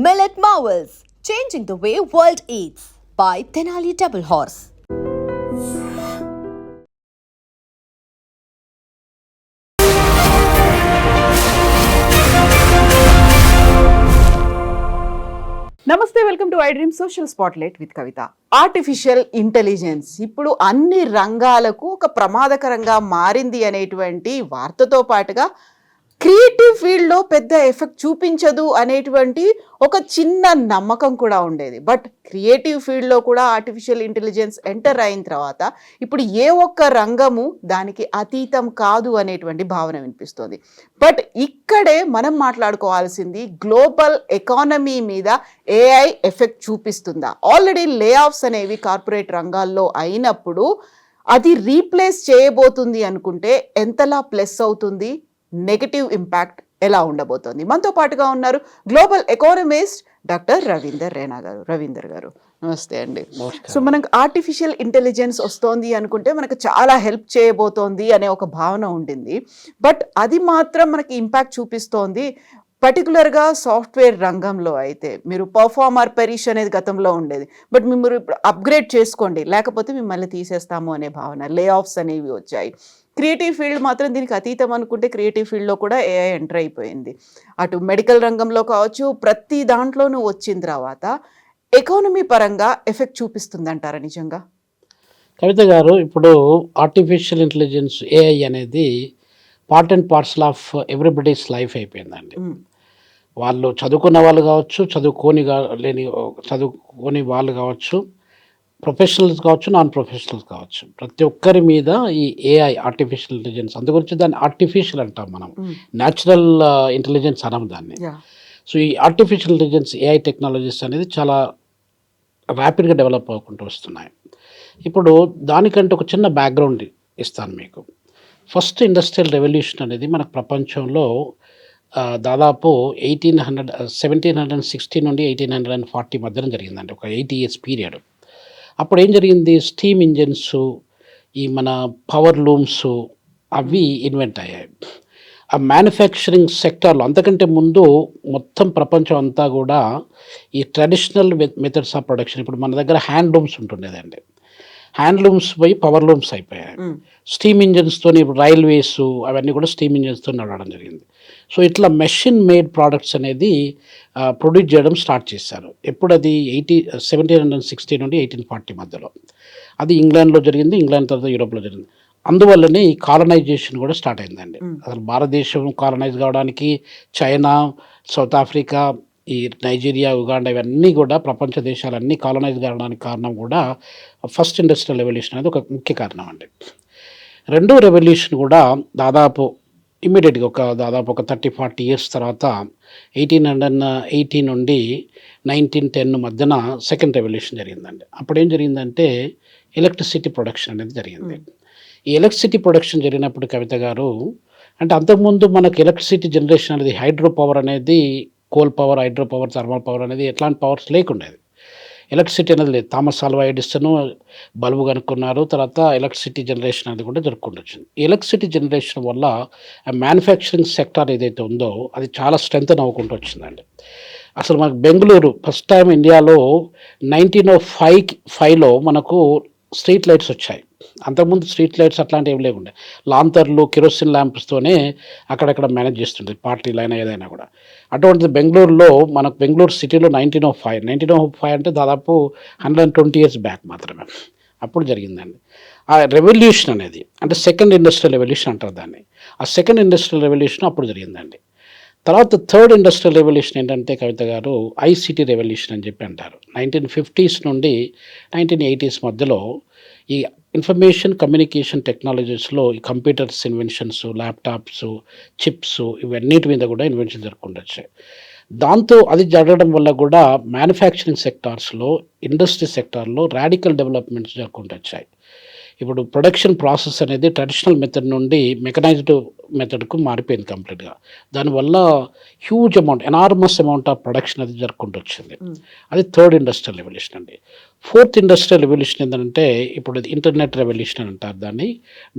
Millet Marvels, changing the way world eats by Tenali Double Horse. నమస్తే, welcome to I dream social spotlight with Kavitha. Artificial intelligence ఇప్పుడు అన్ని రంగాలకు ఒక ప్రమాదకరంగా మారింది అనేటువంటి వార్తతో పాటుగా క్రియేటివ్ ఫీల్డ్లో పెద్ద ఎఫెక్ట్ చూపించదు అనేటువంటి ఒక చిన్న నమ్మకం కూడా ఉండేది. బట్ క్రియేటివ్ ఫీల్డ్లో కూడా ఆర్టిఫిషియల్ ఇంటెలిజెన్స్ ఎంటర్ అయిన తర్వాత ఇప్పుడు ఏ ఒక్క రంగము దానికి అతీతం కాదు అనేటువంటి భావన వినిపిస్తుంది. బట్ ఇక్కడే మనం మాట్లాడుకోవాల్సింది గ్లోబల్ ఎకానమీ మీద ఏఐ ఎఫెక్ట్ చూపిస్తుందా. ఆల్రెడీ లే ఆఫ్స్ అనేవి కార్పొరేట్ రంగాల్లో అయినప్పుడు అది రీప్లేస్ చేయబోతుంది అనుకుంటే ఎంతలా ప్లస్ అవుతుంది, నెగటివ్ ఇంపాక్ట్ ఎలా ఉండబోతోంది. మనతో పాటుగా ఉన్నారు గ్లోబల్ ఎకానమిస్ట్ డాక్టర్ రవీందర్ గారు. నమస్తే అండి. సో మనకు ఆర్టిఫిషియల్ ఇంటెలిజెన్స్ వస్తోంది అనుకుంటే మనకు చాలా హెల్ప్ చేయబోతోంది అనే ఒక భావన ఉండింది. బట్ అది మాత్రం మనకి ఇంపాక్ట్ చూపిస్తోంది. పర్టికులర్గా సాఫ్ట్వేర్ రంగంలో అయితే మీరు పర్ఫార్మర్ పెరిష్ అనేది గతంలో ఉండేది. బట్ మీరు ఇప్పుడు అప్గ్రేడ్ చేసుకోండి లేకపోతే మిమ్మల్ని తీసేస్తాము అనే భావన, లే ఆఫ్స్ అనేవి వచ్చాయి. క్రియేటివ్ ఫీల్డ్ మాత్రం దీనికి అతీతం అనుకుంటే క్రియేటివ్ ఫీల్డ్లో కూడా ఏఐ ఎంటర్ అయిపోయింది. అటు మెడికల్ రంగంలో కావచ్చు, ప్రతి దాంట్లోనూ వచ్చిన తర్వాత ఎకానమీ పరంగా ఎఫెక్ట్ చూపిస్తుంది అంటారా నిజంగా? కవిత గారు, ఇప్పుడు ఆర్టిఫిషియల్ ఇంటెలిజెన్స్ ఏఐ అనేది part and parcel of everybody's life అయిపోయిందండి. వాళ్ళు చదువుకున్న వాళ్ళు కావచ్చు, చదువుకోని వాళ్ళు కావచ్చు, ప్రొఫెషనల్స్ కావచ్చు, నాన్ ప్రొఫెషనల్స్ కావచ్చు, ప్రతి ఒక్కరి మీద ఈ ఏఐ ఆర్టిఫిషియల్ ఇంటెలిజెన్స్, అందుగురించి దాన్ని ఆర్టిఫిషియల్ అంటాం మనం, న్యాచురల్ ఇంటెలిజెన్స్ అనం దాన్ని. సో ఈ ఆర్టిఫిషియల్ ఇంటెలిజెన్స్ ఏఐ టెక్నాలజీస్ అనేది చాలా ర్యాపిడ్గా డెవలప్ అవ్వకుంటూ వస్తున్నాయి. ఇప్పుడు దానికంటే ఒక చిన్న బ్యాక్గ్రౌండ్ ఇస్తాను మీకు. ఫస్ట్ ఇండస్ట్రియల్ రెవల్యూషన్ అనేది మనకు ప్రపంచంలో దాదాపు 1760 నుండి 1840 మధ్యన జరిగిందండి. ఒక 80 years పీరియడ్. అప్పుడు ఏం జరిగింది, స్టీమ్ ఇంజిన్స్, ఈ మన పవర్ లూమ్స్ అవి ఇన్వెంట్ అయ్యాయి. ఆ మ్యానుఫ్యాక్చరింగ్ సెక్టార్లో అంతకంటే ముందు మొత్తం ప్రపంచం అంతా కూడా ఈ ట్రెడిషనల్ మెథడ్స్ ఆఫ్ ప్రొడక్షన్, ఇప్పుడు మన దగ్గర హ్యాండ్ లూమ్స్ ఉంటుండేదండి, హ్యాండ్ లూమ్స్ పోయి పవర్ లూమ్స్ అయిపోయాయి. స్టీమ్ ఇంజిన్స్తో ఇప్పుడు రైల్వేస్ అవన్నీ కూడా స్టీమ్ ఇంజిన్స్తో నడవడం జరిగింది. సో ఇట్లా మెషిన్ మేడ్ ప్రోడక్ట్స్ అనేది ప్రొడ్యూస్ చేయడం స్టార్ట్ చేశారు. ఎప్పుడు అది 1760 నుండి 1840 మధ్యలో. అది ఇంగ్లాండ్లో జరిగింది, ఇంగ్లాండ్ తర్వాత యూరోప్లో జరిగింది. అందువల్లనే ఈ కాలనైజేషన్ కూడా స్టార్ట్ అయిందండి. అసలు భారతదేశం కాలనైజ్ కావడానికి చైనా, సౌత్ ఆఫ్రికా, ఈ నైజీరియా, ఉగాండా ఇవన్నీ కూడా ప్రపంచ దేశాలన్నీ కాలనైజ్ కావడానికి కారణం కూడా ఫస్ట్ ఇండస్ట్రియల్ రెవల్యూషన్ అనేది ఒక ముఖ్య కారణం అండి. రెండో రెవల్యూషన్ కూడా దాదాపు ఇమ్మీడియట్గా దాదాపు ఒక 30-40 years తర్వాత 1880 నుండి 1910 మధ్యన సెకండ్ రెవల్యూషన్ జరిగిందండి. అప్పుడు ఏం జరిగిందంటే ఎలక్ట్రిసిటీ ప్రొడక్షన్ అనేది జరిగింది. ఈ ఎలక్ట్రిసిటీ ప్రొడక్షన్ జరిగినప్పుడు కవిత గారు, అంటే అంతకుముందు మనకు ఎలక్ట్రిసిటీ జనరేషన్ అనేది హైడ్రో పవర్ అనేది, coal power, hydro power, thermal power అనేది ఎట్లాంటి పవర్స్ లేకుండేది. ఎలక్ట్రిసిటీ అనేది లేదు. థామస్ ఆల్వా ఎడిసన్ బల్బు కనుక్కున్నారు, తర్వాత ఎలక్ట్రిసిటీ జనరేషన్ అనేది కూడా జరుపుకుంటూ వచ్చింది. ఎలక్ట్రిసిటీ జనరేషన్ వల్ల మ్యానుఫ్యాక్చరింగ్ సెక్టార్ ఏదైతే ఉందో అది చాలా స్ట్రెంగ్త్ అవ్వకుంటూ వచ్చిందండి. అసలు మనకు బెంగళూరు ఫస్ట్ టైం ఇండియాలో 1905లో మనకు స్ట్రీట్ లైట్స్ వచ్చాయి. అంతకుముందు స్ట్రీట్ లైట్స్ అట్లాంటివి ఏం లేకుండే, లాంతర్లు, కెరోసిన్ ల్యాంప్స్తోనే అక్కడక్కడ మేనేజ్ చేస్తుండే పార్టీలు అయినా ఏదైనా కూడా. అటువంటిది బెంగళూరులో, మనకు బెంగళూరు సిటీలో 1905 అంటే దాదాపు 120 years బ్యాక్ మాత్రమే అప్పుడు జరిగిందండి ఆ రెవల్యూషన్ అనేది. అంటే సెకండ్ ఇండస్ట్రియల్ రెవల్యూషన్ అంటారు దాన్ని. ఆ సెకండ్ ఇండస్ట్రియల్ రెవల్యూషన్ అప్పుడు జరిగిందండి. తర్వాత థర్డ్ ఇండస్ట్రియల్ రెవల్యూషన్ ఏంటంటే కవిత గారు, ఐసిటీ రెవల్యూషన్ అని చెప్పి అంటారు. 1950s నుండి 1980s మధ్యలో ఈ ఇన్ఫర్మేషన్ కమ్యూనికేషన్ టెక్నాలజీస్లో ఈ కంప్యూటర్స్ ఇన్వెన్షన్స్, ల్యాప్టాప్స్, చిప్స్ ఇవన్నిటి మీద కూడా ఇన్వెన్షన్ జరుపుకుంటూ వచ్చాయి. దాంతో అది జరగడం వల్ల కూడా మ్యానుఫ్యాక్చరింగ్ సెక్టార్స్లో, ఇండస్ట్రీ సెక్టార్లో రాడికల్ డెవలప్మెంట్స్ జరుపుకుంటూ వచ్చాయి. ఇప్పుడు ప్రొడక్షన్ ప్రాసెస్ అనేది ట్రెడిషనల్ మెథడ్ నుండి మెకనైజ్డ్ మెథడ్కు మారిపోయింది కంప్లీట్గా. దానివల్ల huge amount, enormous amount of production అది జరుపుకుంటూ వచ్చింది. అది థర్డ్ ఇండస్ట్రియల్ రెవల్యూషన్ అండి. ఫోర్త్ ఇండస్ట్రియల్ రెవల్యూషన్ ఏంటంటే ఇప్పుడు ఇంటర్నెట్ రెవల్యూషన్ అని అంటారు, దాన్ని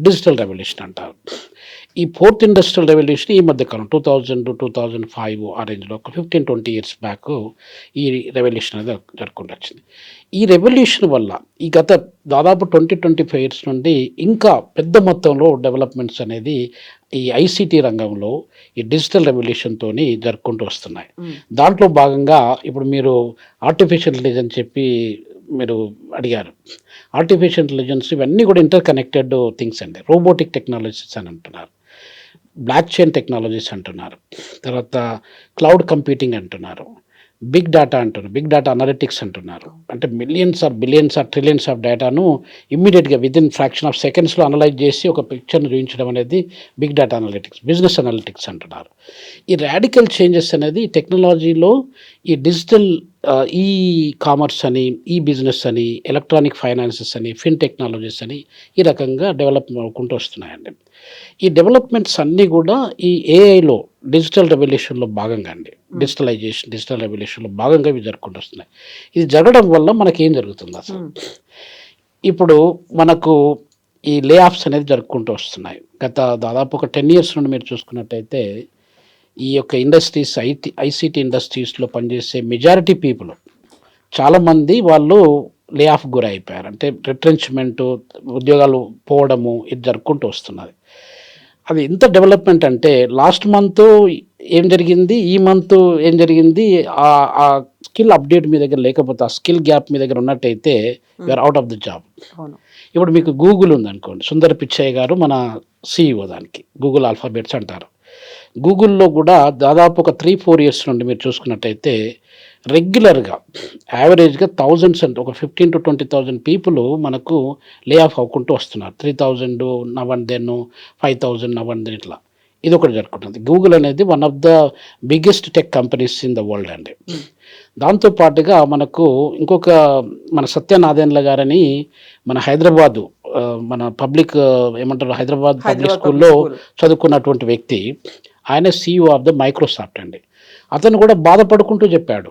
డిజిటల్ రెవల్యూషన్ అంటారు. ఈ ఫోర్త్ ఇండస్ట్రియల్ రెవల్యూషన్ ఈ మధ్యకాలం 2000-2005 ఆ రేంజ్లో ఒక 15-20 ఇయర్స్ బ్యాక్ ఈ రెవల్యూషన్ అనేది జరుపుకుంటూ వచ్చింది. ఈ రెవల్యూషన్ వల్ల ఈ గత దాదాపు 20-25 ఇయర్స్ నుండి ఇంకా పెద్ద మొత్తంలో డెవలప్మెంట్స్ అనేది ఈ ఐసీటీ రంగంలో ఈ డిజిటల్ రెవల్యూషన్తో జరుపుకుంటూ వస్తున్నాయి. దాంట్లో భాగంగా ఇప్పుడు మీరు ఆర్టిఫిషియల్ ఇంటెలిజెన్స్ చెప్పి మీరు అడిగారు. ఆర్టిఫిషియల్ ఇంటెలిజెన్స్ ఇవన్నీ కూడా ఇంటర్ కనెక్టెడ్ థింగ్స్ అండి. రోబోటిక్ టెక్నాలజీస్ అని అంటున్నారు, బ్లాక్ చైన్ టెక్నాలజీస్ అంటున్నారు, తర్వాత క్లౌడ్ కంప్యూటింగ్ అంటున్నారు, బిగ్ డేటా అంటున్నారు, బిగ్ డేటా అనలిటిక్స్ అంటున్నారు. అంటే millions or billions or trillions of డేటాను ఇమ్మీడియట్గా విదిన్ ఫ్రాక్షన్ ఆఫ్ సెకండ్స్లో అనలైజ్ చేసి ఒక పిక్చర్ను చూపించడం అనేది big data analytics, business analytics అంటున్నారు. ఈ రాడికల్ చేంజెస్ అనేది టెక్నాలజీలో ఈ డిజిటల్ ఈ కామర్స్ అని, ఈ బిజినెస్ అని, ఎలక్ట్రానిక్ ఫైనాన్సెస్ అని, ఫిన్ టెక్నాలజీస్ అని ఈ రకంగా డెవలప్ అవుకుంటూ వస్తున్నాయండి. ఈ డెవలప్మెంట్స్ అన్నీ కూడా ఈ ఏఐలో డిజిటల్ రెవల్యూషన్లో భాగంగా అండి, డిజిటల్ రెవల్యూషన్లో భాగంగా ఇవి జరుపుకుంటూ వస్తున్నాయి. ఇది జరగడం వల్ల మనకి ఏం జరుగుతుంది అసలు? ఇప్పుడు మనకు ఈ లే ఆఫ్స్ అనేది జరుపుకుంటూ వస్తున్నాయి. గత దాదాపు ఒక 10 years నుండి మీరు చూసుకున్నట్టయితే ఈ యొక్క ఇండస్ట్రీస్ ఐసీటీ ఇండస్ట్రీస్లో పనిచేసే మెజారిటీ పీపుల్ చాలామంది వాళ్ళు లే ఆఫ్ గురి అయిపోయారు. అంటే రిట్రెంచ్మెంట్, ఉద్యోగాలు పోవడము ఇది జరుపుకుంటూ వస్తున్నది. అది ఎంత డెవలప్మెంట్ అంటే లాస్ట్ మంత్ ఏం జరిగింది, ఈ మంత్ ఏం జరిగింది, ఆ స్కిల్ అప్డేట్ మీ దగ్గర లేకపోతే, ఆ స్కిల్ గ్యాప్ మీ దగ్గర ఉన్నట్టయితే you are out of the job. ఇప్పుడు మీకు గూగుల్ ఉందనుకోండి, సుందర్ పిచ్చయ్య గారు మన CEO దానికి, గూగుల్ ఆల్ఫాబెట్స్ అంటారు. గూగుల్లో కూడా దాదాపు ఒక 3-4 years నుండి మీరు చూసుకున్నట్టయితే రెగ్యులర్గా యావరేజ్గా థౌజండ్స్ అంటే ఒక 15,000-20,000 పీపుల్ మనకు లే ఆఫ్ అవ్వకుంటూ వస్తున్నారు. 3,000 now and then, 5,000 now and then, ఇట్లా ఇది ఒకటి జరుగుతుంది. గూగుల్ అనేది one of the biggest tech companies in the world అండి. దాంతోపాటుగా మనకు ఇంకొక మన సత్యనారాయణల గారని మన హైదరాబాదు మన పబ్లిక్ ఏమంటారు హైదరాబాద్ పబ్లిక్ స్కూల్లో చదువుకున్నటువంటి వ్యక్తి, ఆయన CEO ఆఫ్ ద మైక్రోసాఫ్ట్ అండి. అతను కూడా బాధపడుకుంటూ చెప్పాడు,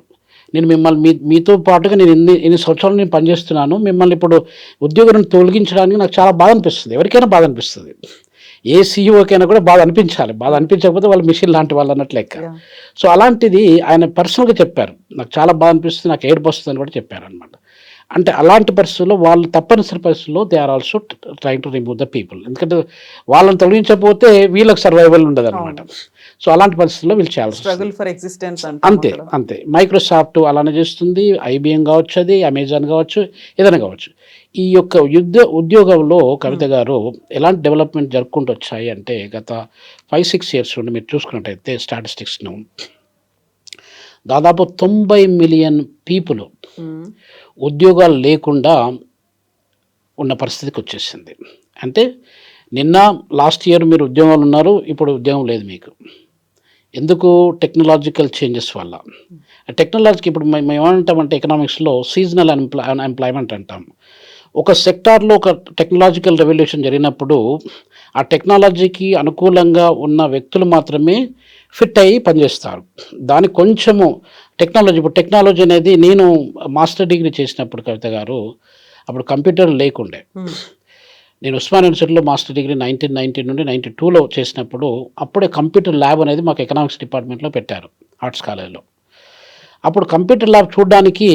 నేను మిమ్మల్ని మీతో పాటుగా నేను ఇన్ని సంవత్సరాలు నేను పనిచేస్తున్నాను, మిమ్మల్ని ఇప్పుడు ఉద్యోగం తొలగించడానికి నాకు చాలా బాధ అనిపిస్తుంది. ఎవరికైనా బాధ అనిపిస్తుంది, ఏ CEOకైనా కూడా బాధ అనిపించాలి. బాధ అనిపించకపోతే వాళ్ళు మిషన్ లాంటి వాళ్ళు అన్నట్లు లెక్క. సో అలాంటిది ఆయన పర్సనల్గా చెప్పారు, నాకు చాలా బాధ అనిపిస్తుంది, నాకు ఏడుపు వస్తుంది అని కూడా చెప్పారు అనమాట. అంటే అలాంటి పరిస్థితుల్లో వాళ్ళు తప్పనిసరి పరిస్థితుల్లో they are also trying to remove the people. ఎందుకంటే వాళ్ళని తొలగించకపోతే వీళ్ళకి సర్వైవల్ ఉండదు అనమాట. సో అలాంటి పరిస్థితుల్లో వీళ్ళు చేయాల్సి స్ట్రగుల్ ఫర్ ఎగ్జిస్టెన్స్ అంతే. మైక్రోసాఫ్ట్ అలానే చేస్తుంది, IBM కావచ్చు, అది అమెజాన్ కావచ్చు, ఏదైనా కావచ్చు. ఈ యొక్క ఉద్యోగంలో కవిత గారు ఎలాంటి డెవలప్మెంట్ జరుపుకుంటూ వచ్చాయి అంటే గత 5-6 years నుండి మీరు చూసుకున్నట్టయితే స్టాటిస్టిక్స్ను దాదాపు 90 million పీపుల్ ఉద్యోగాలు లేకుండా ఉన్న పరిస్థితికి వచ్చేసింది. అంటే నిన్న లాస్ట్ ఇయర్ మీరు ఉద్యోగాలు ఉన్నారు, ఇప్పుడు ఉద్యోగం లేదు మీకు. ఎందుకు? టెక్నాలజికల్ చేంజెస్ వల్ల. టెక్నాలజీకి ఇప్పుడు మేము ఏమంటామంటే ఎకనామిక్స్లో సీజనల్ ఎంప్లాయ్మెంట్ అంటాం. ఒక సెక్టార్లో ఒక టెక్నాలజికల్ రెవల్యూషన్ జరిగినప్పుడు ఆ టెక్నాలజీకి అనుకూలంగా ఉన్న వ్యక్తులు మాత్రమే ఫిట్ అయ్యి పనిచేస్తారు. దానికి కొంచెము ఇప్పుడు టెక్నాలజీ అనేది, నేను మాస్టర్ డిగ్రీ చేసినప్పుడు కవిత గారు అప్పుడు కంప్యూటర్ లేకుండే. నేను ఉస్మానియా యూనివర్సిటీలో మాస్టర్ డిగ్రీ 1990 నుండి 92లో చేసినప్పుడు అప్పుడే కంప్యూటర్ ల్యాబ్ అనేది మాకు ఎకనామిక్స్ డిపార్ట్మెంట్లో పెట్టారు ఆర్ట్స్ కాలేజ్లో. అప్పుడు కంప్యూటర్ ల్యాబ్ చూడడానికి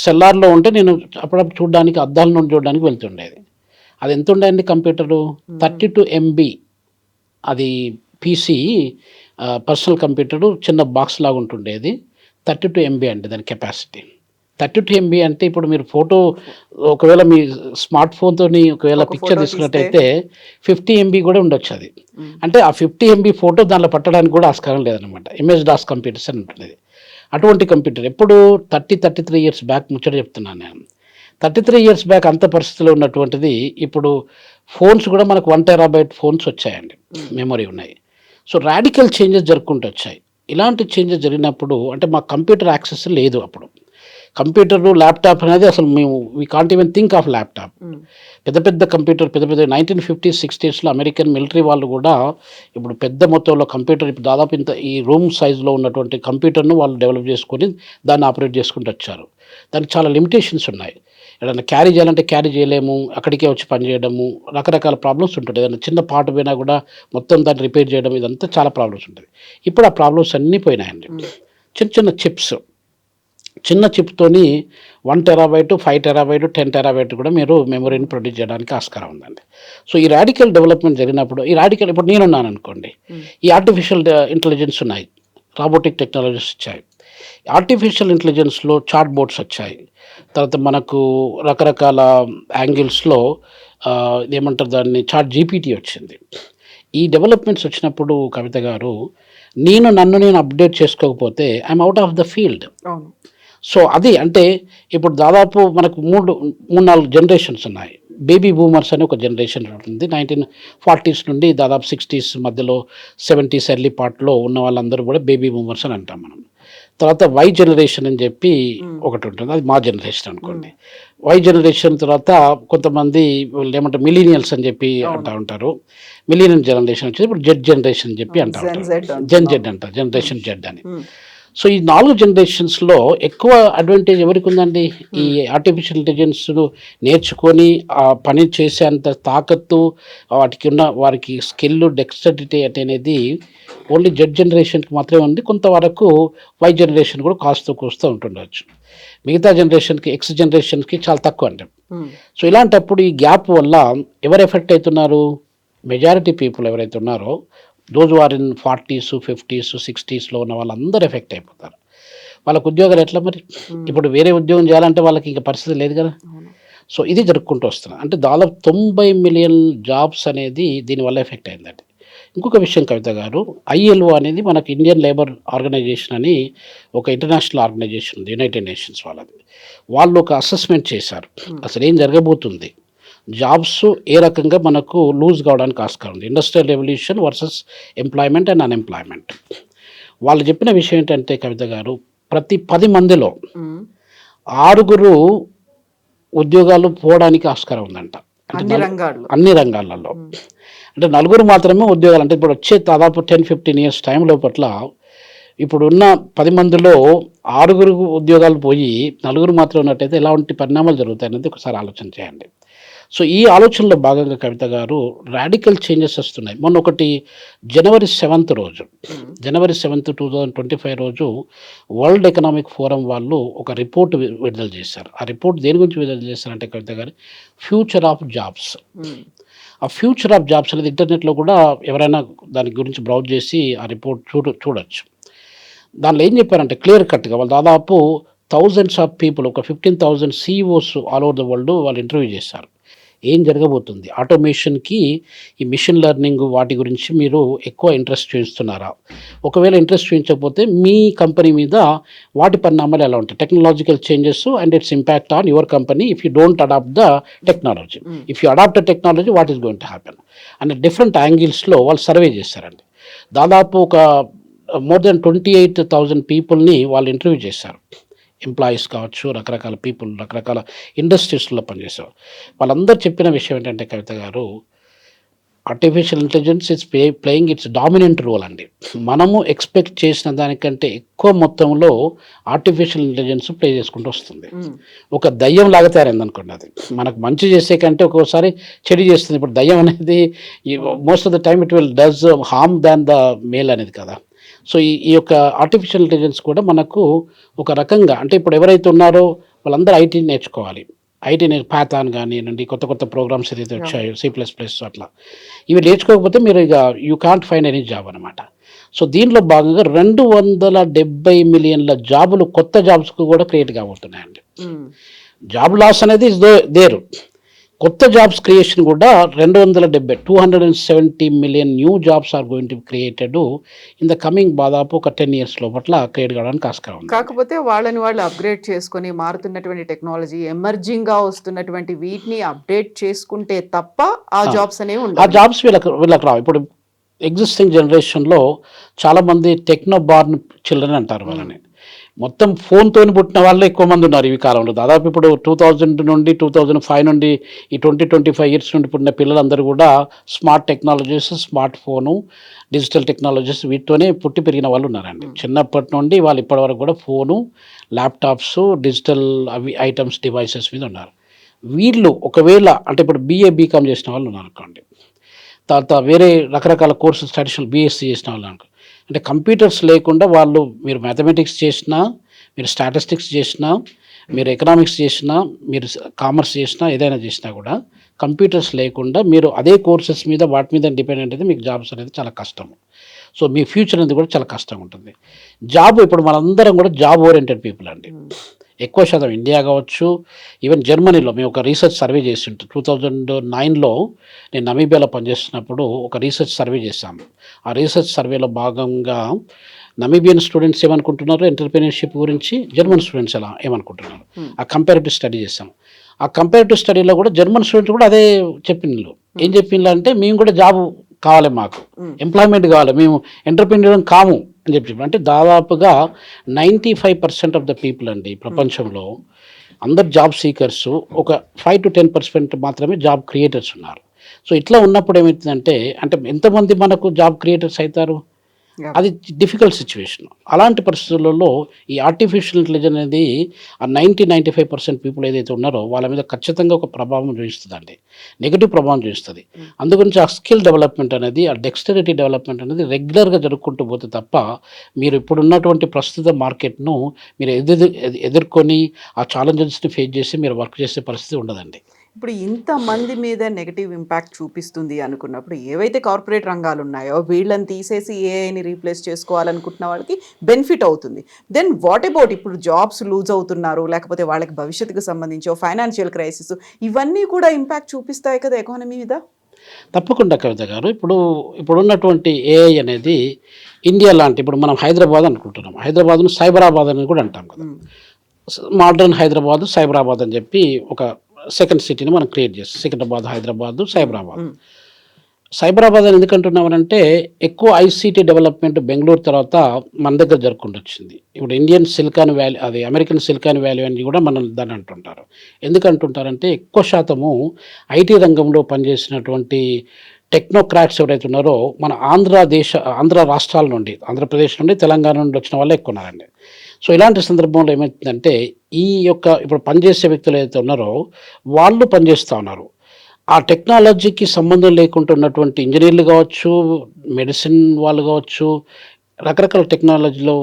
సెల్లార్లో ఉంటే నేను అప్పుడప్పుడు చూడడానికి అద్దాల నుండి చూడడానికి వెళ్తుండేది. అది ఎంత ఉండేది కంప్యూటరు? 32 MB. అది PC పర్సనల్ కంప్యూటరు, చిన్న బాక్స్ లాగా ఉంటుండేది. 32 MB అండి దాని కెపాసిటీ. 32 MB అంటే ఇప్పుడు మీరు ఫోటో ఒకవేళ మీ స్మార్ట్ ఫోన్తో ఒకవేళ పిక్చర్ తీసుకున్నట్టయితే 50 MB కూడా ఉండొచ్చు అది. అంటే ఆ 50 MB ఫోటో దానిలో పట్టడానికి కూడా ఆస్కారం లేదనమాట. MS-DOS కంప్యూటర్స్ అని ఉంటుంది. అటువంటి కంప్యూటర్ ఎప్పుడు 33 years బ్యాక్ ముచ్చట చెప్తున్నాను నేను. 33 years బ్యాక్ అంత పరిస్థితిలో ఉన్నటువంటిది ఇప్పుడు ఫోన్స్ కూడా మనకు 1 TB ఫోన్స్ వచ్చాయండి, మెమరీ ఉన్నాయి. సో రాడికల్ చేంజెస్ జరుపుకుంటూ వచ్చాయి. ఇలాంటి చేంజెస్ జరిగినప్పుడు అంటే మాకు కంప్యూటర్ యాక్సెస్ లేదు అప్పుడు. కంప్యూటర్లు, ల్యాప్టాప్ అనేది అసలు we can't even think of laptop. పెద్ద కంప్యూటర్ 1950s 60sలో అమెరికన్ మిలిటరీ వాళ్ళు కూడా ఇప్పుడు పెద్ద మొత్తంలో కంప్యూటర్, ఇప్పుడు దాదాపు ఇంత ఈ రూమ్ సైజులో ఉన్నటువంటి కంప్యూటర్ను వాళ్ళు డెవలప్ చేసుకొని దాన్ని ఆపరేట్ చేసుకుంటూ వచ్చారు. దానికి చాలా లిమిటేషన్స్ ఉన్నాయి. ఏదైనా క్యారీ చేయాలంటే క్యారీ చేయలేము, అక్కడికే వచ్చి పని చేయడము, రకరకాల ప్రాబ్లమ్స్ ఉంటుంటాయి. ఏదైనా చిన్న పార్ట్ పోయినా కూడా మొత్తం దాన్ని రిపేర్ చేయడం, ఇదంతా చాలా ప్రాబ్లమ్స్ ఉంటుంది. ఇప్పుడు ఆ ప్రాబ్లమ్స్ అన్నీ పోయినాయండి. చిన్న చిన్న చిప్స్, చిన్న చిప్తోని 1 టెరాబైట్, 5 టెరాబైట్, 10 టెరాబైట్ కూడా మీరు మెమొరీని ప్రొడ్యూస్ చేయడానికి ఆస్కారం ఉందండి. సో ఈ రాడికల్ డెవలప్మెంట్ జరిగినప్పుడు, ఇప్పుడు నేనున్నాను అనుకోండి, ఈ ఆర్టిఫిషియల్ ఇంటెలిజెన్స్ ఉన్నాయి, రాబోటిక్ టెక్నాలజీస్ వచ్చాయి, ఆర్టిఫిషియల్ ఇంటెలిజెన్స్లో చాట్ బోట్స్ వచ్చాయి, తర్వాత మనకు రకరకాల యాంగిల్స్లో ఏమంటారు దాన్ని, చాట్ జీపీటీ వచ్చింది. ఈ డెవలప్మెంట్స్ వచ్చినప్పుడు కవిత గారు, నన్ను అప్డేట్ చేసుకోకపోతే I'm out of the field. So అది అంటే ఇప్పుడు దాదాపు మనకు 3-4 జనరేషన్స్ ఉన్నాయి. బేబీ బూమర్స్ అని ఒక జనరేషన్ ఉంటుంది. 1940s నుండి దాదాపు 60s మధ్యలో, 70s ఎర్లీ పార్ట్లో ఉన్న వాళ్ళందరూ కూడా బేబీ బూమర్స్ అని అంటాం మనం. తర్వాత వై జనరేషన్ అని చెప్పి ఒకటి ఉంటుంది, అది మా జనరేషన్ అనుకోండి. వై జనరేషన్ తర్వాత కొంతమంది ఏమంటారు మిలీనియల్స్ అని చెప్పి అంటూ ఉంటారు. మిలీనియల్ జనరేషన్ వచ్చేది ఇప్పుడు జెడ్ జనరేషన్ అని చెప్పి అంటూ ఉంటారు. జెడ్ అంటారు, జనరేషన్ జెడ్ అని. సో ఈ 4 జనరేషన్స్లో ఎక్కువ అడ్వాంటేజ్ ఎవరికి ఉందండి? ఈ ఆర్టిఫిషియల్ ఇంటెలిజెన్స్ నేర్చుకొని ఆ పని చేసేంత తాకత్తు, వారికి స్కిల్, డెక్స్టరిటీ అనేది ఓన్లీ జెడ్ జనరేషన్కి మాత్రమే ఉంది. కొంతవరకు వై జనరేషన్ కూడా కూస్తూ ఉంటుండవచ్చు. మిగతా జనరేషన్కి, ఎక్స్ జనరేషన్కి చాలా తక్కువ అండి. సో ఇలాంటప్పుడు ఈ గ్యాప్ వల్ల ఎవరు ఎఫెక్ట్ అవుతున్నారు? మెజారిటీ పీపుల్ ఎవరైతే ఉన్నారో, those are in 40s, 50s, 60sలో ఉన్న వాళ్ళందరూ ఎఫెక్ట్ అయిపోతారు. వాళ్ళకు ఉద్యోగాలు ఎట్లా మరి? ఇప్పుడు వేరే ఉద్యోగం చేయాలంటే వాళ్ళకి ఇంకా పరిస్థితి లేదు కదా. సో ఇది జరుపుకుంటూ వస్తున్నాం. అంటే దాదాపు 90 మిలియన్ జాబ్స్ అనేది దీనివల్ల ఎఫెక్ట్ అయిందండి. ఇంకొక విషయం కవిత గారు, ILO అనేది మనకు ఇండియన్ లేబర్ ఆర్గనైజేషన్ అని ఒక ఇంటర్నేషనల్ ఆర్గనైజేషన్ ఉంది, యునైటెడ్ నేషన్స్ వాళ్ళది. వాళ్ళు ఒక అసెస్మెంట్ చేశారు, అసలు ఏం జరగబోతుంది, జాబ్స్ ఏ రకంగా మనకు లూజ్ కావడానికి ఆస్కారం ఉంది, industrial revolution versus employment and unemployment. వాళ్ళు చెప్పిన విషయం ఏంటంటే కవిత గారు, ప్రతి 10 మందిలో 6 ఉద్యోగాలు పోవడానికి ఆస్కారం ఉందంట. అన్ని రంగాలలో. అంటే 4 మాత్రమే ఉద్యోగాలు. అంటే ఇప్పుడు వచ్చే దాదాపు 10-15 years టైం లోపట్ల ఇప్పుడున్న 10 మందిలో 6 ఉద్యోగాలు పోయి 4 మాత్రం ఉన్నట్టయితే ఎలాంటి పరిణామాలు జరుగుతాయి అనేది ఒకసారి ఆలోచన చేయండి. సో ఈ ఆలోచనలో భాగంగా కవిత గారు రాడికల్ చేంజెస్ వస్తున్నాయి. మొన్న ఒకటి జనవరి 7th రోజు, జనవరి 7th, 2025 రోజు వరల్డ్ ఎకనామిక్ ఫోరం వాళ్ళు ఒక రిపోర్ట్ విడుదల చేశారు. ఆ రిపోర్ట్ దేని గురించి విడుదల చేశారంటే కవిత గారు, ఫ్యూచర్ ఆఫ్ జాబ్స్. ఆ ఫ్యూచర్ ఆఫ్ జాబ్స్ అనేది ఇంటర్నెట్లో కూడా ఎవరైనా దాని గురించి బ్రౌజ్ చేసి ఆ రిపోర్ట్ చూడొచ్చు. దానిలో ఏం చెప్పారంటే క్లియర్ కట్గా, వాళ్ళు దాదాపు థౌజండ్స్ ఆఫ్ పీపుల్, ఒక 15,000 CEOs all over the world వాళ్ళు ఇంటర్వ్యూ చేశారు. ఏం జరగబోతుంది, ఆటోమేషన్కి ఈ మిషన్ లెర్నింగ్ వాటి గురించి మీరు ఎక్కువ ఇంట్రెస్ట్ చూపిస్తున్నారా, ఒకవేళ ఇంట్రెస్ట్ చూపించకపోతే మీ కంపెనీ మీద వాటి పరిణామాలు ఎలా ఉంటాయి, technological changes and its impact on your company if you don't adapt the technology, if you adapt the technology what is going to happen అనే డిఫరెంట్ యాంగిల్స్లో వాళ్ళు సర్వే చేశారండి. దాదాపు ఒక more than 28,000 పీపుల్ని వాళ్ళు ఇంటర్వ్యూ చేశారు. ఎంప్లాయీస్ కావచ్చు, రకరకాల పీపుల్, రకరకాల ఇండస్ట్రీస్లో పనిచేసేవారు. వాళ్ళందరూ చెప్పిన విషయం ఏంటంటే Kavitha garu, artificial intelligence it's playing it's dominant role అండి. మనము ఎక్స్పెక్ట్ చేసిన దానికంటే ఎక్కువ మొత్తంలో ఆర్టిఫిషియల్ ఇంటెలిజెన్స్ ప్లే చేసుకుంటూ వస్తుంది. ఒక దయ్యం లాగా తయారైంది అనుకోండి. అది మనకు మంచి చేసే కంటే ఒక్కోసారి చెడు చేస్తుంది. ఇప్పుడు దయ్యం అనేది most of the time it will does harm than the male అనేది కదా. సో ఈ యొక్క ఆర్టిఫిషియల్ ఇంటెలిజెన్స్ కూడా మనకు ఒక రకంగా, అంటే ఇప్పుడు ఎవరైతే ఉన్నారో వాళ్ళందరూ ఐటీ నేర్చుకోవాలి. పైథాన్ కానివ్వండి, కొత్త ప్రోగ్రామ్స్ ఏదైతే వచ్చాయో, C++ అట్లా, ఇవి నేర్చుకోకపోతే మీరు ఇక you can't find any job అనమాట. సో దీనిలో భాగంగా 270 మిలియన్ల జాబులు, కొత్త జాబ్స్కు కూడా క్రియేట్ కాబోతున్నాయండి. జాబ్ లాస్ అనేది దేరు, కొత్త జాబ్స్ క్రియేషన్ కూడా 270 million new jobs are going to created in the coming దాదాపు ఒక 10 years లోపల క్రియేట్ కావడానికి ఆస్కారం ఉంది. కాకపోతే వాళ్ళు అప్గ్రేడ్ చేసుకొని మారుతున్నటువంటి టెక్నాలజీ, ఎమర్జింగ్గా వస్తున్నటువంటి వీటిని అప్డేట్ చేసుకుంటే తప్ప ఆ జాబ్స్ అనేవి ఉండవు. ఆ జాబ్స్ వీళ్ళకి రావు. ఇప్పుడు ఎగ్జిస్టింగ్ జనరేషన్లో చాలామంది టెక్నోబార్న్ చిల్డ్రన్ అంటారు వాళ్ళని. మొత్తం ఫోన్తో పుట్టిన వాళ్ళు ఎక్కువ మంది ఉన్నారు ఈ కాలంలో. దాదాపు ఇప్పుడు 2000 నుండి 2005 నుండి ఈ 20-25 years నుండి పుట్టిన పిల్లలందరూ కూడా smart technologies, smart phone, digital technologies వీటితోనే పుట్టి పెరిగిన వాళ్ళు ఉన్నారండి. చిన్నప్పటి నుండి వాళ్ళు ఇప్పటి వరకు కూడా phone, laptops, digital items, devices మీద ఉన్నారు. వీళ్ళు ఒకవేళ అంటే ఇప్పుడు బీఏ బీకామ్ చేసిన వాళ్ళు ఉన్నారు అనుకోండి, తర్వాత వేరే రకరకాల కోర్సెస్ ట్రెడిషనల్ బీఎస్సీ చేసిన వాళ్ళు అనుకో, అంటే కంప్యూటర్స్ లేకుండా వాళ్ళు మీరు మ్యాథమెటిక్స్ చేసినా, మీరు స్టాటిస్టిక్స్ చేసినా, మీరు ఎకనామిక్స్ చేసినా, మీరు కామర్స్ చేసినా, ఏదైనా చేసినా కూడా కంప్యూటర్స్ లేకుండా మీరు అదే కోర్సెస్ మీద వాటి మీద డిపెండెంట్ అయితే మీకు జాబ్స్ అనేది చాలా కష్టం. సో మీ ఫ్యూచర్ అనేది కూడా చాలా కష్టంగా ఉంటుంది. జాబ్ ఇప్పుడు మనందరం కూడా జాబ్ ఓరియంటెడ్ పీపుల్ అండి. ఎక్కువ శాతం ఇండియా కావచ్చు, ఈవెన్ జర్మనీలో మేము ఒక రీసెర్చ్ సర్వే చేసి ఉంటాం. 2009లో నేను నమీబియాలో పనిచేస్తున్నప్పుడు ఒక రీసెర్చ్ సర్వే చేశాము. ఆ రీసెర్చ్ సర్వేలో భాగంగా నమీబియన్ స్టూడెంట్స్ ఏమనుకుంటున్నారు ఎంటర్‌ప్రెన్యూర్‌షిప్ గురించి, జర్మన్ స్టూడెంట్స్ ఏమనుకుంటున్నారు, ఆ కంపారిటివ్ స్టడీ చేశాం. ఆ కంపారిటివ్ స్టడీలో కూడా జర్మన్ స్టూడెంట్స్ కూడా అదే చెప్పిండ్రు. ఏం చెప్పిండ్రు అంటే మేము కూడా జాబ్ కావాలి, మాకు ఎంప్లాయ్మెంట్ కావాలి, మేము ఎంటర్‌ప్రెన్యూర్ కాము అని చెప్పి. అంటే దాదాపుగా 95% ఆఫ్ ద పీపుల్ అండి ప్రపంచంలో అందరు జాబ్ సీకర్స్, ఒక 5 to 10% మాత్రమే జాబ్ క్రియేటర్స్ ఉన్నారు. సో ఇట్లా ఉన్నప్పుడు ఏమవుతుందంటే, అంటే ఎంతమంది మనకు జాబ్ క్రియేటర్స్ అవుతారు, అది డిఫికల్ట్ సిచ్యువేషన్. అలాంటి పరిస్థితులలో ఈ ఆర్టిఫిషియల్ ఇంటెలిజెన్స్ అనేది ఆ 95% పీపుల్ ఏదైతే ఉన్నారో వాళ్ళ మీద ఖచ్చితంగా ఒక ప్రభావం చూపిస్తుందండి, నెగిటివ్ ప్రభావం చూపిస్తుంది. అందుగురించి ఆ స్కిల్ డెవలప్మెంట్ అనేది, ఆ డెక్స్టరిటీ డెవలప్మెంట్ అనేది రెగ్యులర్గా జరుపుకుంటూ పోతే తప్ప మీరు ఇప్పుడున్నటువంటి ప్రస్తుత మార్కెట్ను మీరు ఎదుర్కొని ఆ ఛాలెంజెస్ని ఫేస్ చేసి మీరు వర్క్ చేసే పరిస్థితి ఉండదండి. ఇప్పుడు ఇంతమంది మీద నెగటివ్ ఇంపాక్ట్ చూపిస్తుంది అనుకున్నప్పుడు ఏవైతే కార్పొరేట్ రంగాలు ఉన్నాయో వీళ్ళని తీసేసి ఏఐని రీప్లేస్ చేసుకోవాలనుకుంటున్న వాళ్ళకి బెనిఫిట్ అవుతుంది. దెన్ వాట్ అబౌట్ ఇప్పుడు జాబ్స్ లూజ్ అవుతున్నారు, లేకపోతే వాళ్ళకి భవిష్యత్తుకు సంబంధించి ఫైనాన్షియల్ క్రైసిస్, ఇవన్నీ కూడా ఇంపాక్ట్ చూపిస్తాయి కదా ఎకానమీ మీద. తప్పకుండా కవిత గారు. ఇప్పుడున్నటువంటి ఏఐ అనేది ఇండియా లాంటి, ఇప్పుడు మనం హైదరాబాద్ అనుకుంటున్నాం, హైదరాబాద్ను సైబరాబాద్ అని కూడా అంటాం కదా. మోడర్న్ హైదరాబాద్, సైబరాబాద్ అని చెప్పి ఒక సెకండ్ సిటీని మనం క్రియేట్ చేస్తాం. సికింద్రాబాద్, హైదరాబాద్, సైబరాబాద్. సైబరాబాద్ అని ఎందుకంటున్నామనంటే ఎక్కువ ఐసీటీ డెవలప్మెంట్ బెంగళూరు తర్వాత మన దగ్గర జరుపుకుంటూ వచ్చింది. ఇప్పుడు ఇండియన్ సిలికాన్ వ్యాలీ, అది అమెరికన్ సిలికాన్ వ్యాలీ అని కూడా మనం దాన్ని అంటుంటారు. ఎందుకంటుంటారంటే ఎక్కువ శాతము ఐటీ రంగంలో పనిచేసినటువంటి టెక్నోక్రాట్స్ ఎవరైతే ఉన్నారో మన ఆంధ్ర రాష్ట్రాల నుండి, ఆంధ్రప్రదేశ్ నుండి, తెలంగాణ నుండి వచ్చిన వాళ్ళే ఎక్కువ ఉన్నారండి. సో ఇలాంటి సందర్భంలో ఏమవుతుందంటే ఇప్పుడు పనిచేసే వ్యక్తులు ఏదైతే ఉన్నారో వాళ్ళు పనిచేస్తూ ఉన్నారు. ఆ టెక్నాలజీకి సంబంధం లేకుండా ఉన్నటువంటి ఇంజనీర్లు కావచ్చు, మెడిసిన్ వాళ్ళు కావచ్చు, రకరకాల టెక్నాలజీలో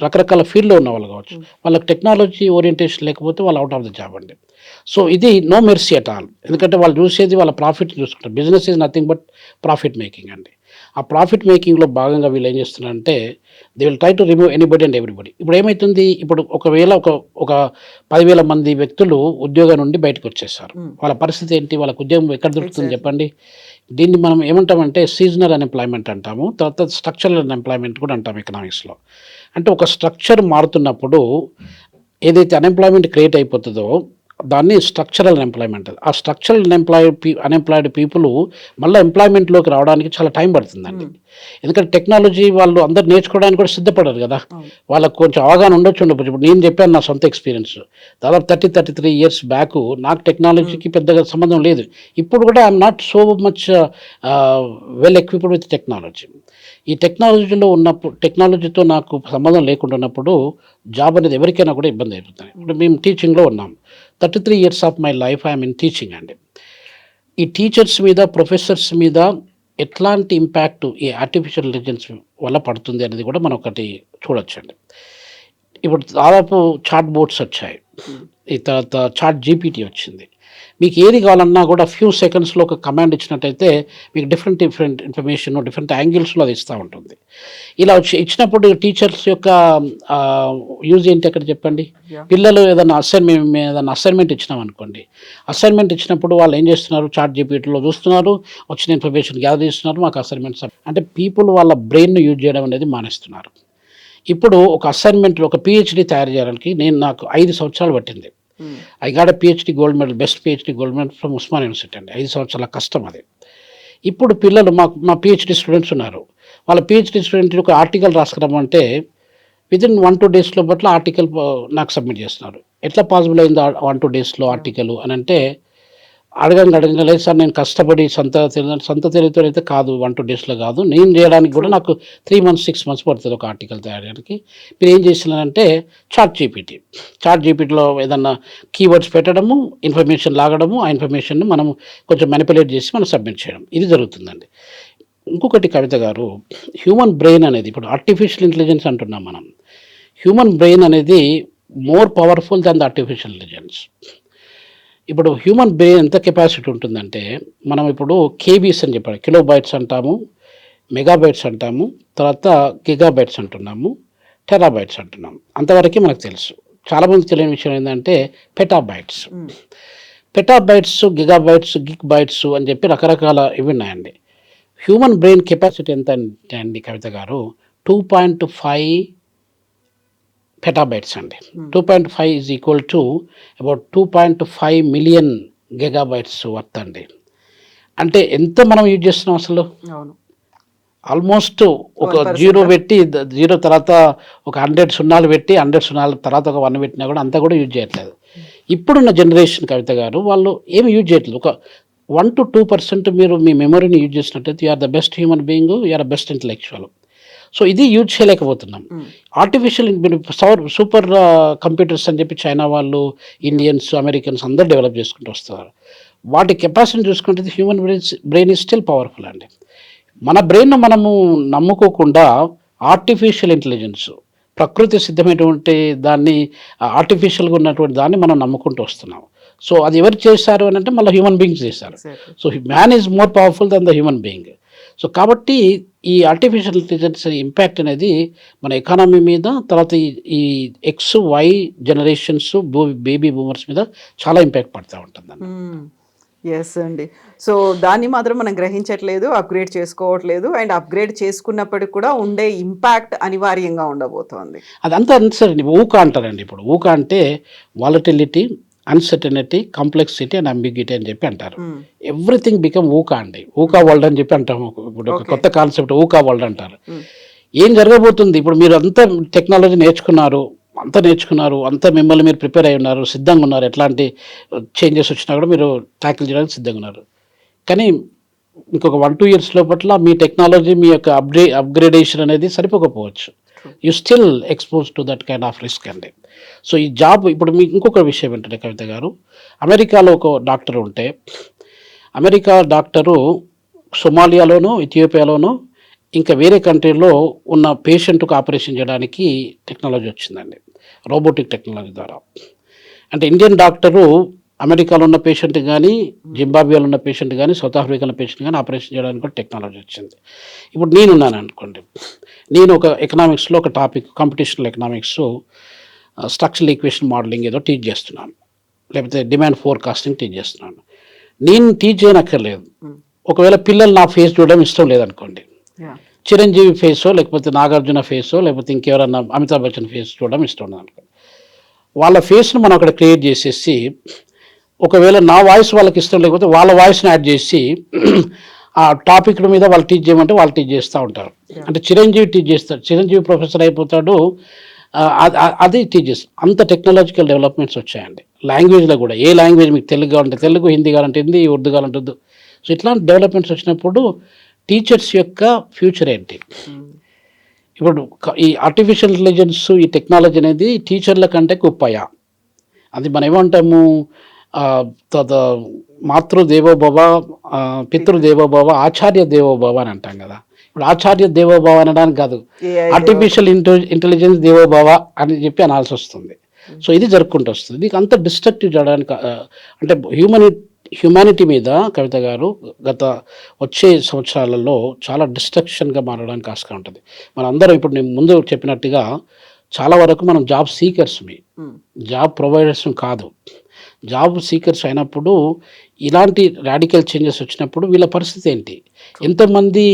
రకరకాల ఫీల్డ్లో ఉన్న వాళ్ళు కావచ్చు, వాళ్ళకి టెక్నాలజీ ఓరియంటేషన్ లేకపోతే వాళ్ళు అవుట్ ఆఫ్ ద జాబ్ అండి. సో ఇది నో మెర్సీ అట్ ఆల్. ఎందుకంటే వాళ్ళు చూసేది వాళ్ళ ప్రాఫిట్ చూసుకుంటారు. Business is nothing but profit making అండి. ఆ ప్రాఫిట్ మేకింగ్లో భాగంగా వీళ్ళు ఏం చేస్తున్నారంటే they will try to remove anybody and everybody. ఇప్పుడు ఏమవుతుంది, ఇప్పుడు ఒకవేళ ఒక 10,000 మంది వ్యక్తులు ఉద్యోగం నుండి బయటకు వచ్చేసారు. వాళ్ళ పరిస్థితి ఏంటి, వాళ్ళకి ఉద్యోగం ఎక్కడ దొరుకుతుంది చెప్పండి. దీన్ని మనం ఏమంటామంటే సీజనల్ అన్ఎంప్లాయ్మెంట్ అంటాము, తర్వాత స్ట్రక్చరల్ అన్ఎంప్లాయ్మెంట్ కూడా అంటాం ఎకనామిక్స్లో. అంటే ఒక స్ట్రక్చర్ మారుతున్నప్పుడు ఏదైతే అన్ఎంప్లాయ్మెంట్ క్రియేట్ అయిపోతుందో దాన్ని స్ట్రక్చరల్ అన్ఎంప్లాయ్మెంట్. ఆ స్ట్రక్చరల్ అన్ఎంప్లాయిడ్ పీపుల్ మళ్ళీ ఎంప్లాయ్మెంట్లోకి రావడానికి చాలా టైం పడుతుందండి. ఎందుకంటే టెక్నాలజీ వాళ్ళు అందరు నేర్చుకోవడానికి కూడా సిద్ధపడరు కదా. వాళ్ళకు కొంచెం అవగాహన ఉండొచ్చు. ఇప్పుడు నేను చెప్పాను నా సొంత ఎక్స్పీరియన్స్. దాదాపు 33 ఇయర్స్ బ్యాక్ నాకు టెక్నాలజీకి పెద్దగా సంబంధం లేదు. ఇప్పుడు కూడా I'm not so much well equipped with technology. ఈ టెక్నాలజీతో నాకు సంబంధం లేకుండా ఉన్నప్పుడు జాబ్ అనేది ఎవరికైనా కూడా ఇబ్బంది అయిపోతుంది. ఇప్పుడు మేము టీచింగ్లో ఉన్నాం. 33 years of my life I'm in teaching అండి. ఈ టీచర్స్ మీద, ప్రొఫెసర్స్ మీద ఎట్లాంటి ఇంపాక్ట్ ఈ ఆర్టిఫిషియల్ ఇంటెలిజెన్స్ వల్ల పడుతుంది అనేది కూడా మనం ఒకటి చూడొచ్చండి. ఇప్పుడు దాదాపు చాట్ బోట్స్ వచ్చాయి, ఈ తర్వాత చాట్ జీపీటీ వచ్చింది. మీకు ఏది కావాలన్నా కూడా ఫ్యూ సెకండ్స్లో ఒక కమాండ్ ఇచ్చినట్టయితే మీకు డిఫరెంట్ ఇన్ఫర్మేషన్ డిఫరెంట్ యాంగిల్స్లో అది ఇస్తూ ఉంటుంది. ఇలా ఇచ్చినప్పుడు టీచర్స్ యొక్క యూజ్ ఏంటి అక్కడ చెప్పండి. పిల్లలు ఏదైనా అసైన్మెంట్ ఇచ్చినాం అనుకోండి, అసైన్మెంట్ ఇచ్చినప్పుడు వాళ్ళు ఏం చేస్తున్నారు, చాట్ జీపీటీలో చూస్తున్నారు, వచ్చిన ఇన్ఫర్మేషన్ గ్యాదర్ చేస్తున్నారు, మాకు అసైన్మెంట్స్. అంటే పీపుల్ వాళ్ళ బ్రెయిన్ను యూజ్ చేయడం అనేది మానేస్తున్నారు. ఇప్పుడు ఒక అసైన్మెంట్, ఒక పిహెచ్డి తయారు చేయడానికి నాకు 5 సంవత్సరాలు పట్టింది. I got PhD gold medal, best PhD gold medal from Osman university అండి. 5 సంవత్సరాల కష్టం అది. ఇప్పుడు పిల్లలు మా పిహెచ్డి స్టూడెంట్స్ ఉన్నారు. వాళ్ళ పిహెచ్డి స్టూడెంట్ ఒక ఆర్టికల్ రాసుకురామంటే వితిన్ 1-2 డేస్లో బట్ల ఆర్టికల్ నాకు సబ్మిట్ చేస్తున్నారు. ఎట్లా పాసిబుల్ అయింది 1-2 డేస్లో ఆర్టికల్ అని అంటే అడగంగా లేదు సార్ నేను కష్టపడి సొంత తెలివితో అయితే కాదు 1-2 డేస్లో కాదు, నేను చేయడానికి కూడా నాకు 3 months 6 months పడుతుంది ఒక ఆర్టికల్ తయారడానికి. మీరు ఏం చేసినారంటే చాట్ జీపీటీలో ఏదన్నా కీవర్డ్స్ పెట్టడము, ఇన్ఫర్మేషన్ లాగడము, ఆ ఇన్ఫర్మేషన్ని మనం కొంచెం మ్యానిపులేట్ చేసి మనం సబ్మిట్ చేయడం, ఇది జరుగుతుందండి. ఇంకొకటి కవిత గారు, హ్యూమన్ బ్రెయిన్ అనేది ఇప్పుడు ఆర్టిఫిషియల్ ఇంటెలిజెన్స్ అంటున్నాం మనం. హ్యూమన్ బ్రెయిన్ అనేది more powerful than the artificial intelligence. ఇప్పుడు హ్యూమన్ బ్రెయిన్ ఎంత కెపాసిటీ ఉంటుందంటే, మనం ఇప్పుడు కేబీస్ అని చెప్పాడు, కిలోబైట్స్ అంటాము, మెగాబైట్స్ అంటాము, తర్వాత గిగాబైట్స్ అంటున్నాము, టెరాబైట్స్ అంటున్నాము. అంతవరకే మనకు తెలుసు. చాలామంది తెలియని విషయం ఏంటంటే పెటాబైట్స్, గిగాబైట్స్, గిగ్ బైట్స్ అని చెప్పి రకరకాల ఇవి ఉన్నాయండి. హ్యూమన్ బ్రెయిన్ కెపాసిటీ ఎంత అంటే అండి కవిత గారు, 2.5 పెటాబైట్స్ అండి. 2.5 is equal to about 2.5 million gigabytes worth అండి. అంటే ఎంత మనం యూజ్ చేస్తున్నాం అసలు? ఆల్మోస్ట్ ఒక 0 పెట్టి 0 తర్వాత ఒక 100 సున్నాలు పెట్టి 100 సున్నాల తర్వాత ఒక 1 పెట్టినా కూడా అంతా కూడా యూజ్ చేయట్లేదు. ఇప్పుడున్న జనరేషన్ కవిత గారు వాళ్ళు ఏమి యూజ్ చేయట్లేదు. ఒక 1-2% మీరు మీ మెమరీని యూజ్ చేసినట్టయితే you are the best human being, you are the best intellectual. So ఇది యూజ్ చేయలేకపోతున్నాం. ఆర్టిఫిషియల్ సూపర్ కంప్యూటర్స్ అని చెప్పి చైనా వాళ్ళు, ఇండియన్స్, అమెరికన్స్ అందరూ డెవలప్ చేసుకుంటూ వస్తున్నారు. వాటి కెపాసిటీని చూసుకుంటే human brain is still powerful అండి. మన బ్రెయిన్ మనము నమ్ముకోకుండా ఆర్టిఫిషియల్ ఇంటెలిజెన్స్, ప్రకృతి సిద్ధమైనటువంటి దాన్ని, ఆర్టిఫిషియల్గా ఉన్నటువంటి దాన్ని మనం నమ్ముకుంటూ వస్తున్నాం. సో అది ఎవరు చేశారు అని అంటే మళ్ళీ హ్యూమన్ బీయింగ్స్ చేశారు. So man is more powerful than the human being. So కాబట్టి ఈ ఆర్టిఫిషియల్ ఇంటెలిజెన్స్ ఇంపాక్ట్ అనేది మన ఎకానమీ మీద, తర్వాత ఈ XY జనరేషన్స్, బేబీ బూమర్స్ మీద చాలా ఇంపాక్ట్ పడుతూ ఉంటుందండి. ఎస్ అండి. సో దాన్ని మాత్రం మనం గ్రహించట్లేదు, అప్గ్రేడ్ చేసుకోవట్లేదు, అండ్ అప్గ్రేడ్ చేసుకున్నప్పటికి కూడా ఉండే ఇంపాక్ట్ అనివార్యంగా ఉండబోతోంది. అదంతా సరే ఊక అంటారండి. ఇప్పుడు ఊక అంటే volatility, uncertainty, complexity and ambiguity అని చెప్పి అంటారు. ఎవ్రీథింగ్ బికమ్ ఊకా అండి. ఊకా వరల్డ్ అని చెప్పి అంటాము. ఇప్పుడు ఒక కొత్త కాన్సెప్ట్ ఊకా వరల్డ్ అంటారు. ఏం జరగబోతుంది? ఇప్పుడు మీరు అంతా టెక్నాలజీ నేర్చుకున్నారు, అంతా మిమ్మల్ని మీరు ప్రిపేర్ అయి ఉన్నారు, సిద్ధంగా ఉన్నారు, ఎట్లాంటి చేంజెస్ వచ్చినా కూడా మీరు ట్యాకిల్ చేయడానికి సిద్ధంగా ఉన్నారు. కానీ ఇంకొక 1-2 years లోపట్ల మీ టెక్నాలజీ, మీ యొక్క అప్గ్రేడేషన్ అనేది సరిపోకపోవచ్చు. You still expose to that kind of risk అండి. సో ఈ జాబ్ ఇప్పుడు మీకు ఇంకొక విషయం ఏంటంటే కవిత గారు, అమెరికాలో ఒక డాక్టర్ ఉంటే, అమెరికా డాక్టరు సొమాలియాలోనో, ఇథియోపియాలోనో, ఇంకా వేరే కంట్రీలో ఉన్న పేషెంట్కు ఆపరేషన్ చేయడానికి టెక్నాలజీ వచ్చిందండి, రోబోటిక్ టెక్నాలజీ ద్వారా. అంటే ఇండియన్ డాక్టరు అమెరికాలో ఉన్న పేషెంట్ కానీ, జింబాబ్వేలో ఉన్న పేషెంట్ కానీ, సౌత్ ఆఫ్రికాలో ఉన్న పేషెంట్ కానీ ఆపరేషన్ చేయడానికి కూడా టెక్నాలజీ వచ్చింది. ఇప్పుడు నేనున్నాను అనుకోండి, నేను ఒక ఎకనామిక్స్లో ఒక topic, competitional economics, structural equation modelling ఏదో టీచ్ చేస్తున్నాను, లేకపోతే డిమాండ్ ఫోర్కాస్టింగ్ టీచ్ చేస్తున్నాను. నేను టీచ్ చేయనక్కర్లేదు. ఒకవేళ పిల్లలు నా ఫేస్ చూడడం ఇష్టం లేదనుకోండి, చిరంజీవి ఫేసో, లేకపోతే నాగార్జున ఫేసో, లేకపోతే ఇంకెవరన్నా అమితాబ్ బచ్చన్ ఫేస్ చూడడం ఇష్టం ఉండదు అనుకోండి, వాళ్ళ ఫేస్ను మనం అక్కడ క్రియేట్ చేసేసి, ఒకవేళ నా వాయిస్ వాళ్ళకి ఇష్టం లేకపోతే వాళ్ళ వాయిస్ని యాడ్ చేసి ఆ టాపిక్ మీద వాళ్ళు టీచ్ చేయమంటే వాళ్ళు టీచ్ చేస్తూ ఉంటారు. అంటే చిరంజీవి టీచ్ చేస్తాడు, చిరంజీవి ప్రొఫెసర్ అయిపోతాడు, అది టీచ్ చేస్తాడు. అంత టెక్నాలజికల్ డెవలప్మెంట్స్ వచ్చాయండి. లాంగ్వేజ్లో కూడా, ఏ లాంగ్వేజ్ మీకు తెలుగు కావాలంటే తెలుగు, హిందీ కావాలంటే హిందీ, ఉర్దూ కావాలంటే ఉర్దూ. సో ఇట్లాంటి డెవలప్మెంట్స్ వచ్చినప్పుడు టీచర్స్ యొక్క ఫ్యూచర్ ఏంటి? ఇప్పుడు ఈ ఆర్టిఫిషియల్ ఇంటెలిజెన్స్, ఈ టెక్నాలజీ అనేది టీచర్ల కంటే గొప్పయా? అది మనం ఏమంటాము, మాతృదేవోభవ, పితృదేవోభవ, ఆచార్య దేవోభవ అని అంటాం కదా. ఇప్పుడు ఆచార్య దేవోభవ అనడానికి కాదు, ఆర్టిఫిషియల్ ఇంటెలిజెన్స్ దేవోభవ అని చెప్పి అనాల్సి వస్తుంది. సో ఇది జరుపుకుంటూ వస్తుంది. ఇది అంత డిస్ట్రక్టివ్ చేయడానికి, అంటే హ్యూమానిటీ మీద కవిత గారు గత వచ్చే సంవత్సరాలలో చాలా డిస్ట్రక్షన్గా మారడానికి ఆస్కారం ఉంటుంది. మనందరం ఇప్పుడు నేను ముందు చెప్పినట్టుగా చాలా వరకు మనం జాబ్ సీకర్స్మి, జాబ్ ప్రొవైడర్స్ కాదు. జాబ్ సీకర్స్ అయినప్పుడు ఇలాంటి రాడికల్ చేంజెస్ వచ్చినప్పుడు వీళ్ళ పరిస్థితి ఏంటి? ఎంతమంది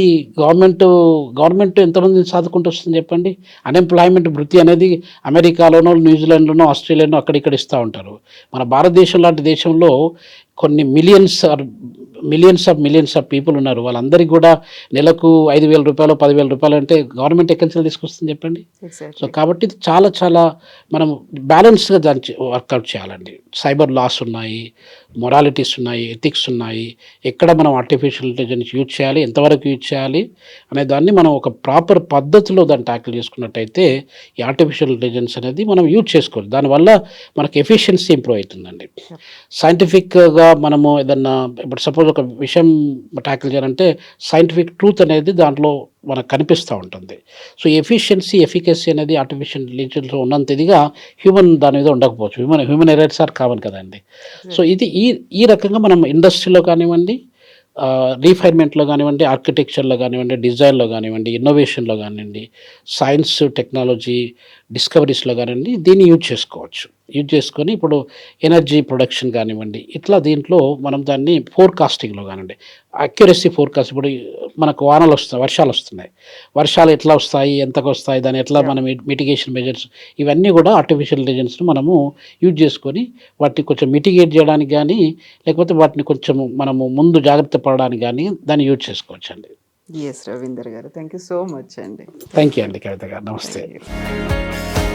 గవర్నమెంట్ ఎంతమందిని సాదుకుంటూ వస్తుంది చెప్పండి? అన్ఎంప్లాయ్మెంట్ భృతి అనేది అమెరికాలోనో, న్యూజిలాండ్లోనో, ఆస్ట్రేలియాలో అక్కడిక్కడ ఇస్తూ ఉంటారు. మన భారతదేశం లాంటి దేశంలో కొన్ని మిలియన్స్ ఆఫ్ పీపుల్ ఉన్నారు. వాళ్ళందరికీ కూడా నెలకు 5,000 రూపాయలు, 10,000 రూపాయలు అంటే గవర్నమెంట్ ఎక్కడి నుంచి తీసుకొస్తుంది చెప్పండి? సో కాబట్టి చాలా చాలా మనం బ్యాలెన్స్గా దాన్ని వర్కౌట్ చేయాలండి. సైబర్ లాస్ ఉన్నాయి, మొరాలిటీస్ ఉన్నాయి. ఉన్నాయి, ఎథిక్స్ ఉన్నాయి, ఎక్కడ మనం ఆర్టిఫిషియల్ ఇంటెలిజెన్స్ యూజ్ చేయాలి, ఎంతవరకు యూజ్ చేయాలి అనే దాన్ని మనం ఒక ప్రాపర్ పద్ధతిలో దాన్ని ట్యాకిల్ చేసుకున్నట్టయితే ఈ ఆర్టిఫిషియల్ ఇంటెలిజెన్స్ అనేది మనం యూజ్ చేసుకోవాలి. దానివల్ల మనకు ఎఫిషియన్సీ ఇంప్రూవ్ అవుతుందండి. సైంటిఫిక్గా మనము ఏదన్నా ఇప్పుడు సపోజ్ ఒక విషయం ట్యాకిల్ చేయాలంటే సైంటిఫిక్ ట్రూత్ అనేది దాంట్లో మనకు కనిపిస్తూ ఉంటుంది. సో ఎఫిషియన్సీ, ఎఫికసీ అనేది ఆర్టిఫిషియల్ ఇంటెలిజెన్స్లో ఉన్నంత ఇదిగా హ్యూమన్ దాని మీద ఉండకపోవచ్చు. హ్యూమన్ ఎర్రర్స్ ఆర్ కామన్ కదండి. సో ఇది ఈ రకంగా మనం ఇండస్ట్రీలో కానివ్వండి, రీఫైన్మెంట్లో కానివ్వండి, ఆర్కిటెక్చర్లో కానివ్వండి, డిజైన్లో కానివ్వండి, ఇన్నోవేషన్లో కానివ్వండి, సైన్స్ టెక్నాలజీ డిస్కవరీస్లో కానివ్వండి దీన్ని యూజ్ చేసుకోవచ్చు. యూజ్ చేసుకొని ఇప్పుడు ఎనర్జీ ప్రొడక్షన్ కానివ్వండి, ఇట్లా దీంట్లో మనం దాన్ని ఫోర్కాస్టింగ్లో కానివ్వండి, అక్యురసీ ఫోర్కాస్ట్. ఇప్పుడు మనకు వానలు వస్తాయి, వర్షాలు వస్తున్నాయి, వర్షాలు ఎట్లా వస్తాయి, ఎంతకు వస్తాయి, దాన్ని ఎట్లా మనం మిటిగేషన్ మెజర్స్, ఇవన్నీ కూడా ఆర్టిఫిషియల్ ఇంటెలిజెన్స్ను మనము యూజ్ చేసుకొని వాటిని కొంచెం మిటిగేట్ చేయడానికి కానీ, లేకపోతే వాటిని కొంచెం మనము ముందు జాగ్రత్త పడడానికి కానీ దాన్ని యూజ్ చేసుకోవచ్చు అండి. ఎస్ రవీందర్ గారు, థ్యాంక్ యూ సో మచ్ అండి. థ్యాంక్ యూ అండి కవిత గారు, నమస్తే. Thank you.